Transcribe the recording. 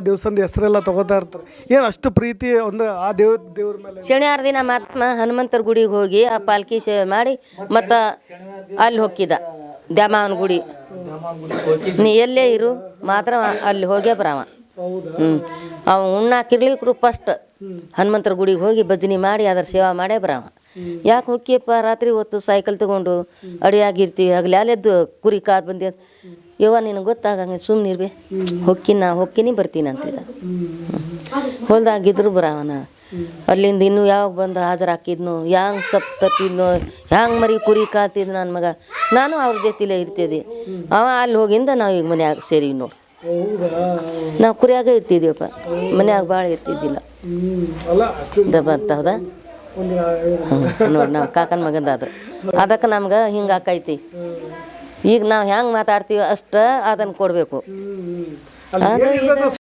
ದೇವಸ್ಥಾನದ ಹೆಸರೆಲ್ಲ ತಗೋತಾ ಇರ್ತಾರೆ. ಏನು ಅಷ್ಟು ಪ್ರೀತಿ ಅಂದ್ರೆ ಆ ದೇವ್ರ ಮೇಲೆ? ಶನಿವಾರ ದಿನ ಮಾತ್ಮ ಹನುಮಂತರ ಗುಡಿಗೆ ಹೋಗಿ ಆ ಪಾಲ್ಕಿ ಸೇವೆ ಮಾಡಿ ಮತ್ತು ಅಲ್ಲಿ ಹೊಕ್ಕಿದ ದ್ಯಾಮವನ ಗುಡಿ. ನೀ ಎಲ್ಲೇ ಇರು ಮಾತ್ರ ಅಲ್ಲಿ ಹೋಗೇ ಬರವ. ಅವ ಉಣ್ಣಾಕಿರ್ಲಿಕ್ರು ಫಸ್ಟ್ ಹನುಮಂತರ ಗುಡಿಗೆ ಹೋಗಿ ಭಜನೆ ಮಾಡಿ ಅದರ ಸೇವಾ ಮಾಡೇ ಬರವ. ಯಾಕೆ ಹೊಕ್ಕಿಯಪ್ಪ ರಾತ್ರಿ ಹೊತ್ತು ಸೈಕಲ್ ತಗೊಂಡು ಅಡಿಯಾಗಿರ್ತೀವಿ ಆಗಲಿ ಅಲ್ಲೆದ್ದು ಕುರಿ ಕಾದು ಬಂದು ಯವ್ವ ನಿನಗೆ ಗೊತ್ತಾಗಂಗೆ ಸುಮ್ಮನೆ ಇರ್ಬಿ ಹೊಕ್ಕಿನಿ ಬರ್ತೀನಿ ಅಂತಿದ್ದ. ಹೊಲ್ದಾಗಿದ್ರು ಬರವನ. ಅಲ್ಲಿಂದ ಇನ್ನೂ ಯಾವಾಗ ಬಂದು ಹಾಜರಾಕಿದ್ನು, ಹ್ಯಾಂಗೆ ಸಪ್ ತರ್ತಿದ್ನು, ಹ್ಯಾಂಗೆ ಮರಿ ಕುರಿ ಕಾತಿದ್ ನನ್ನ ಮಗ. ನಾನು ಅವ್ರ ಜೊತೆಲೇ ಇರ್ತಿದ್ದೆ. ಅವ ಅಲ್ಲಿ ಹೋಗಿಂದ ನಾವು ಈಗ ಮನ್ಯಾಗ ಸೇರಿವಿ ನೋಡಿ. ನಾವು ಕುರಿಯಾಗ ಇರ್ತಿದ್ದೀವಪ್ಪ, ಮನ್ಯಾಗ ಭಾಳ ಇರ್ತಿದ್ದಿಲ್ಲ. ಹೌದಾ ನೋಡಿ ನಾವು ಕಾಕನ ಮಗಂದಾದ್ರು ಅದಕ್ಕೆ ನಮ್ಗೆ ಹಿಂಗೆ ಆಕೈತಿ. ಈಗ ನಾವು ಹೆಂಗೆ ಮಾತಾಡ್ತೀವಿ ಅಷ್ಟು ಅದನ್ನು ಕೊಡಬೇಕು.